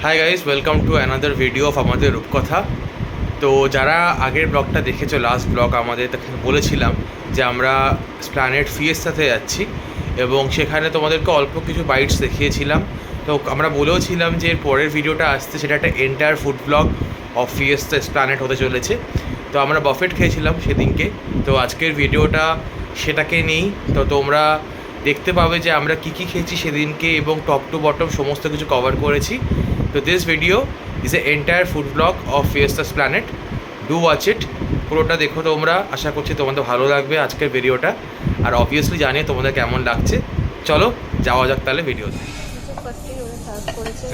Hi guys, welcome to another video of আমাদের রূপকথা। তো যারা আগের ব্লগটা দেখেছো, লাস্ট ব্লগ আমাদের বলেছিলাম যে আমরা প্ল্যানেট ফিয়েস্তাতে যাচ্ছি এবং সেখানে তোমাদেরকে অল্প কিছু বাইটস দেখিয়েছিলাম। তো আমরা বলেওছিলাম যে এর পরের ভিডিওটা আসতে সেটা একটা entire food blog of Fiesta planet হতে চলেছে। তো আমরা বাফেট খেয়েছিলাম সেদিনকে, তো আজকের ভিডিওটা সেটাকে নেই। তো তোমরা দেখতে পাবে যে আমরা কী কী খেয়েছি সেদিনকে এবং টপ টু বটম সমস্ত কিছু কভার করেছি। তো this video is a entire food blog of Fiesta's Planet. Do watch it, পুরোটা দেখো তোমরা। আশা করছি তোমাদের ভালো লাগবে আজকের ভিডিওটা, আর অবভিয়াসলি জানিয়ে তোমাদের কেমন লাগছে। চলো যাওয়া যাক তাহলে ভিডিওতে।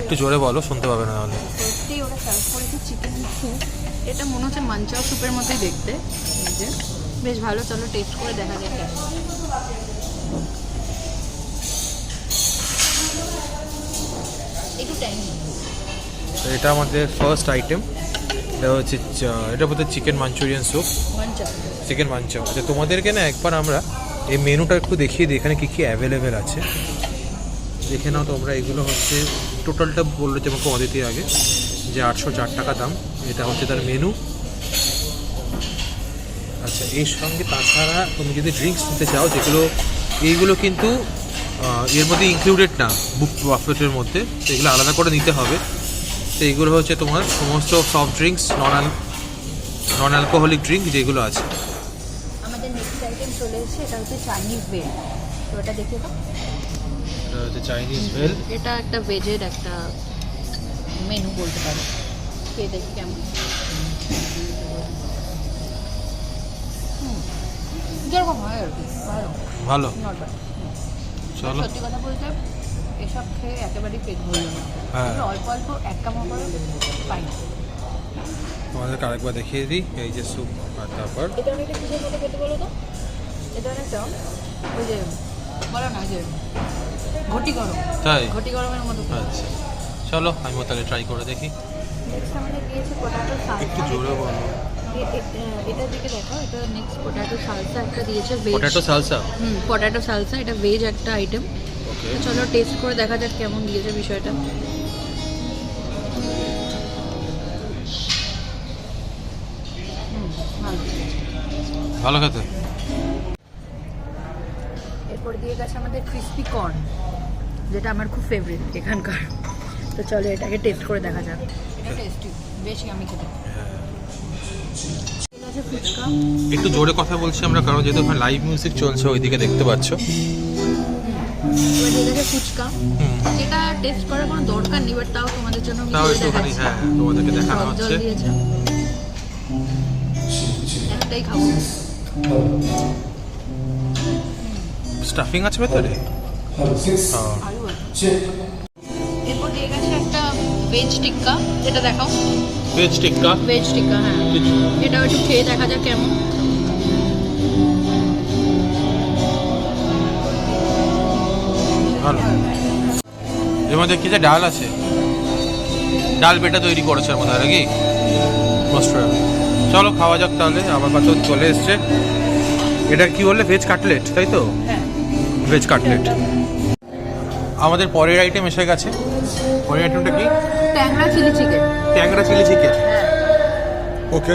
একটু জোরে বলো, শুনতে পাবে না তাহলে। ফার্স্টেই ওরা সার্ভ করেছে চিকেন স্যুপ। এটা মনে হচ্ছে মাঞ্চাও স্যুপের মতোই দেখতে, এই যে বেশ ভালো। চলো টেস্ট করে দেখা যাক কেমন। একটু টাইম। এটা আমাদের ফার্স্ট আইটেম, এটা হচ্ছে এটা বলতে চিকেন মাঞ্চুরিয়ান স্যুপ, চিকেন মাঞ্চাও। আচ্ছা, তোমাদেরকে না একবার আমরা এই মেনুটা একটু দেখিয়ে দিই এখানে কী কী অ্যাভেলেবেল আছে। দেখে নাও তোমরা। এগুলো হচ্ছে টোটালটা বললো যে আমাকে অদিতি আগে যে 804 টাকা দাম, এটা হচ্ছে তার মেনু। আচ্ছা, এর সঙ্গে তাছাড়া তুমি যদি ড্রিঙ্কস নিতে চাও, যেগুলো এইগুলো কিন্তু এর মধ্যে ইনক্লুডেড না বুক বাফেটের মধ্যে, তো এগুলো আলাদা করে নিতে হবে। তো এইগুলো হচ্ছে তোমার সমস্ত soft drinks, non alcoholic drink যেগুলো আছে। আমাদের নেক্সট আইটেম চলে এসেছে, এটা হচ্ছে চাইনিজ ভেল। তো এটা দেখে দাও। এটা হচ্ছে চাইনিজ ভেল। এটা একটা ভেজের একটা মেনু বলতে পারো। খেয়ে দেখি কেমন। যেরকম হয় আর কি, ভালো ভালো। Not bad. চলো, সত্যি কথা বলতে এসব খেয়ে একেবারেই পেট ভরল না। হ্যাঁ, অল্প অল্প এক কামড় করে পাই। তোমাদেরকে আরেকবার দেখিয়ে দিই। এই যে স্যুপ, আর তারপর এটা অনেকটা কিসের মতো খেতে বলো তো? এটা অনেকটা ওই যে বলো না যে ঘটি গরম, তাই? ঘটি গরমের মতো। আচ্ছা চলো, আমি তাহলে ট্রাই করে দেখি। নেক্সট আমাদের দিয়েছে পটাটো সালসা। একটু জোরে বলো। এটা দিকে দেখো, এটা নেক্সট পটাটো সালসা একটা দিয়েছে, veg potato salsa. Potato salsa. এটা ভেজ একটা আইটেম। ওকে, চলো টেস্ট করে দেখা যাক কেমন দিয়েছে বিষয়টা। ভালো খেতে। এরপর দিয়ে গেছে আমাদের ক্রিসপি কর্ন, যেটা আমার খুব ফেভারিট এখানকার। তো চলো এটাকে টেস্ট করে দেখা যাক। এটা টেস্টি, বেশি আমি খেতে। ফুচকা। একটু জোরে কথা বলছি আমরা, কারণ যেহেতু ওখানে লাইভ মিউজিক চলছে ওইদিকে দেখতে পাচ্ছ। এবার দিয়ে গেছে ফুচকা, যেটা টেস্ট করার কোনো দরকার নেই, বাট তাও তোমাদের জন্য আমি তাও করে একটুখানি, দেখাচ্ছি। হ্যাঁ, তোমাদেরকে দেখানো জল হচ্ছে। দিয়েছে, একটাই খাবো। স্টাফিং আছে ভেতরে। আলু আছে। এরপর দিয়ে গেছে একটা ভেজ টিক্কা, যেটা দেখাও। ভেজ টিক্কা। ভেজ টিক্কা, হ্যাঁ। এটাও একটু খেয়ে দেখা যাক কেমন। ভালো। এর মধ্যে কি যে ডাল আছে, ডাল বেটা তৈরি করেছে এর মধ্যে নাকি? চলো খাওয়া যাক তাহলে। আমার কাছে চলে এসছে। এটা কি বললে? ভেজ কাটলেট, তাই তো? হ্যাঁ, ভেজ কাটলেট। আমাদের পরের আইটেম এসে গেছে। পরের আইটেমটা কি? ট্যাংরা চিলি চিকেন। ট্যাংরা চিলি চিকেন। হ্যাঁ, ওকে,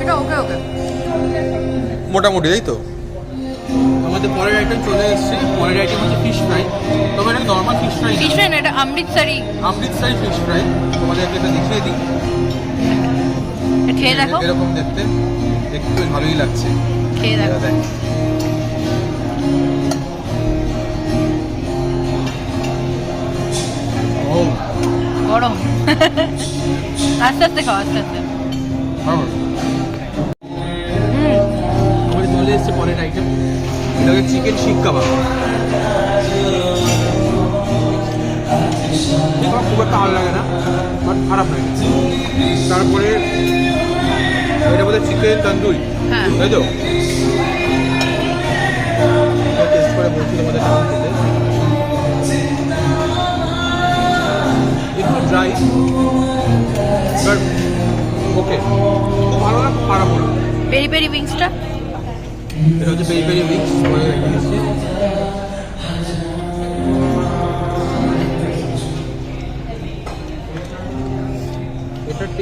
এটা ওকে ওকে মোটামুটি, তাই তো? আমাদের পরের আইটেম চলে এসছে। পরের আইটেম হচ্ছে ফিশ ফ্রাই। তবে এটা normal fish fry, fish fry না, এটা অমৃতসরি ফিশ ফ্রাই। তোমাদেরকে এটা দেখিয়ে দিই। খেয়ে দেখো। এরকম দেখতে বেশ ভালোই লাগছে। খেয়ে দেখো। দেখ, ও গরম। আস্তে আস্তে খাও, আস্তে আস্তে। আমাদের চলে এসছে পরের আইটেম। এটা হচ্ছে চিকেন শিক কাবাব। এটা খুব একটা ভালো লাগে না, বাট খারাপ লাগে। তারপরে এটা বলে চিকেন তন্দুরি, হ্যাঁ, তাই তো? টেস্ট করে বলছি তোমাদের কেমন খেতে। একটু ড্রাই, বাট ওকে, খুব ভালো না, খুব খারাপ না। পেরি পেরি উইংসটা এটা হচ্ছে পেরি পেরি উইংস।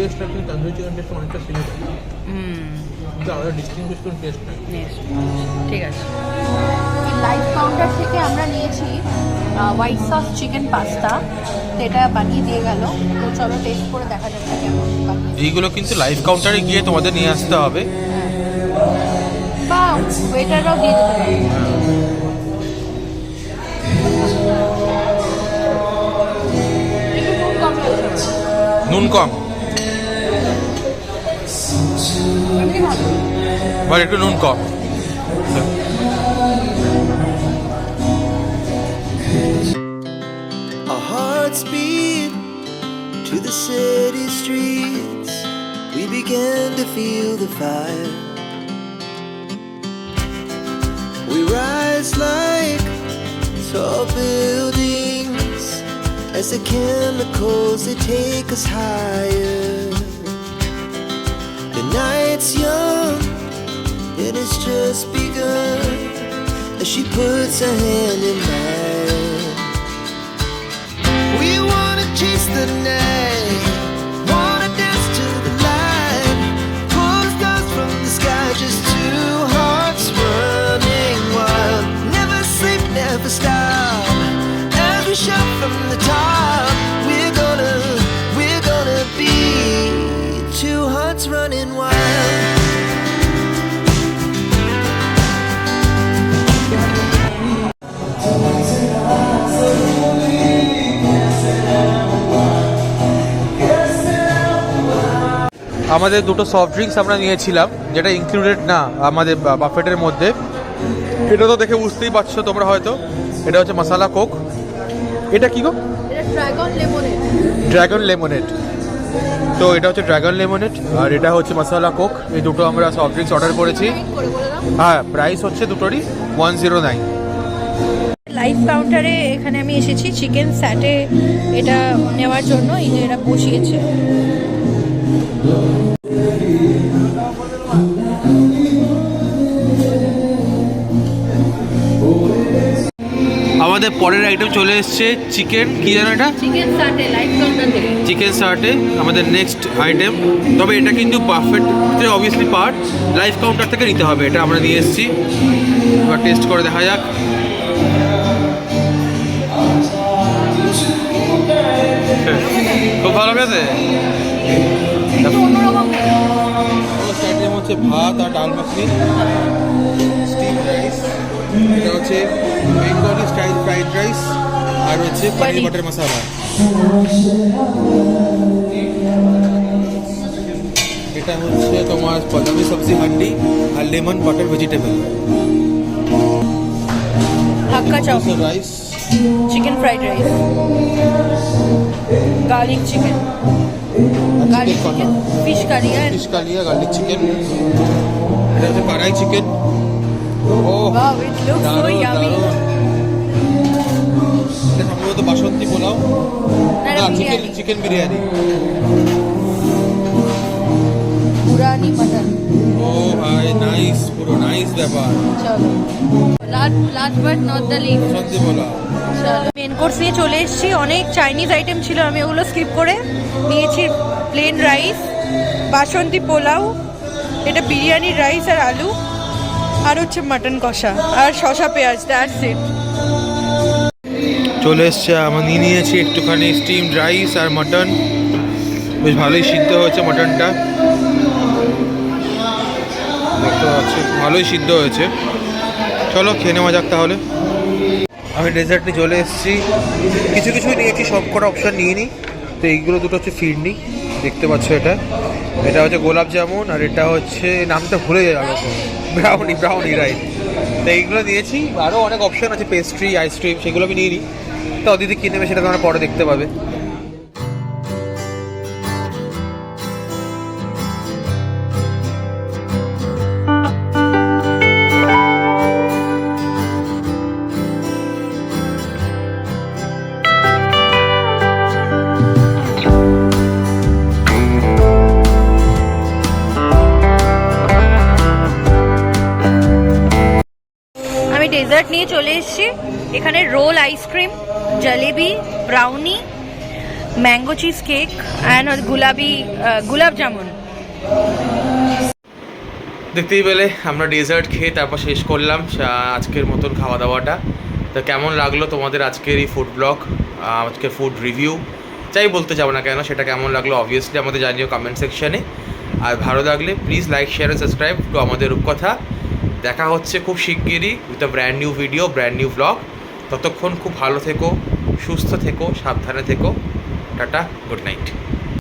টেস্টটা কিন্তু তন্দুরি চিকেন টেস্ট অনেকটা সিমিলার, কিন্তু আলাদা ডিস্টিংগুইশ কোনো টেস্ট নাই। ঠিক আছে। লাইভ কাউন্টার থেকে আমরা নিয়েছি হোয়াইট সস চিকেন পাস্তা, এটা বানিয়ে দিয়ে গেল। তো চলো টেস্ট করে দেখা যাচ্ছে কেমন বানিয়েছে। এইগুলো কিন্তু লাইভ কাউন্টারে গিয়ে তোমাদের নিয়ে আসতে হবে, বা ওয়েটাররাও দিয়ে দিতে পারে। নুন কম বা একটু নুন কম। Our hearts beat to the city streets. We began to feel the fire. We rise like tall buildings as the chemicals they take us higher. The night's young and it's just begun as she puts her hand in mine. We wanna chase the night, wanna dance to the light, pull the stars from the sky, just two hearts running wild. Never sleep, never stop, as we shout from the top. We're gonna be two hearts running wild. আমাদের দুটো soft drinks আমরা নিয়েছিলাম, যেটা included না আমাদের বাফেটের মধ্যে। এটা তো দেখে বুঝতেই পারছো তোমরা হয়তো, এটা হচ্ছে মশালা কোক। এটা কি গো? এটা ড্রাগন লেমনেড। Dragon lemonade. তো এটা হচ্ছে ড্রাগন লেমনেড আর এটা হচ্ছে মশালা কোক। এই দুটো আমরা সফট ড্রিঙ্কস অর্ডার করেছি। হ্যাঁ, প্রাইস হচ্ছে দুটোরই 109। লাইভ কাউন্টারে এখানে আমি এসেছি চিকেন স্যাটে এটা নেওয়ার জন্য। এই যে এটা বসিয়েছে। আমাদের পরের আইটেম চলে এসছে চিকেন, কি জানো এটা? চিকেন স্যাটে লাইভ কাউন্টার থেকে। চিকেন সার্টে আমাদের নেক্সট আইটেম। তবে এটা কিন্তু বাফেটের অবভিয়াসলি পার্ট, লাইভ কাউন্টার থেকে নিতে হবে। এটা আমরা নিয়ে এসেছি, এবার টেস্ট করে দেখা যাক। খুব ভালো গেছে। আইটেম হচ্ছে ভাত আর ডাল মাখনি, স্টিম রাইস, এটা হচ্ছে বেঙ্গলি স্টাইল ফ্রাইড রাইস, আর হচ্ছে পনির বাটার মশলা। এটা হচ্ছে তোমার পাঞ্জাবি সবজি হান্ডি আর lemon butter vegetable. Hakka chow, rice, chicken fried rice, garlic chicken, garlic chicken, fish kalia, fish kalia, garlic chicken. এটা হচ্ছে কড়াই চিকেন। ও wow, it looks so yummy. এটা সম্ভবত বাসন্তী পোলাও, না চিকেন বিরিয়ানি। পুরানি মাটন। ও ভাই নাইস, পুরো নাইস ব্যাপার। চলো last but not the least, Basanti pulao. চলো মেন কোর্স নিয়ে চলে এসেছি। অনেক চাইনিজ আইটেম ছিল, আমি ওগুলো স্কিপ করে নিয়েছি প্লেন রাইস, বাসন্তী পোলাও, এটা বিরিয়ানি রাইস আর আলু, আর হচ্ছে মাটন কষা আর শসা পেঁয়াজ। That's it. চলে এসছে, আমরা নিয়েছি একটুখানি স্টিমড রাইস আর মাটন। বেশ ভালোই সিদ্ধ হয়েছে মাটনটা, দেখতে পাচ্ছি ভালোই সিদ্ধ হয়েছে। চলো খেয়ে নেওয়া যাক তাহলে। আমি ডেজার্ট নিয়ে চলে এসেছি, কিছু নিয়েছি, সব কটা অপশান নিয়ে নিই। তো এইগুলো দুটো হচ্ছে ফিরনি, দেখতে পাচ্ছ। এটা হচ্ছে গোলাপ জামুন আর এটা হচ্ছে নামটা ভুলে গেল, ব্রাউনি রাইট। তো এইগুলো নিয়েছি, আরও অনেক অপশান আছে, পেস্ট্রি, আইসক্রিম, সেগুলো আমি নিয়ে নিই। তো দিদি কিনে নেবে সেটা তোমরা পরে দেখতে পাবে। ডেজার্ট নিয়ে চলে এসেছি। এখানে role ice cream, jalebi, brownie, mango cheese cake and gulab jamun. দেখতেই পেলে আমরা ডেজার্ট খেয়ে তারপর শেষ করলাম আজকের মতন খাওয়া দাওয়াটা। তো কেমন লাগলো তোমাদের আজকের এই ফুড ব্লগ, আজকের ফুড রিভিউ, যাই বলতে যাবো না কেন, সেটা কেমন লাগলো অবভিয়াসলি আমাদের জানিও কমেন্ট সেকশানে। আর ভালো লাগলে please like share and subscribe to আমাদের রূপকথা। দেখা হচ্ছে খুব শিগগিরই with a brand new video, brand new blog. ততক্ষণ খুব ভালো থেকো, সুস্থ থেকো, সাবধানে থেকো। Tata, good night.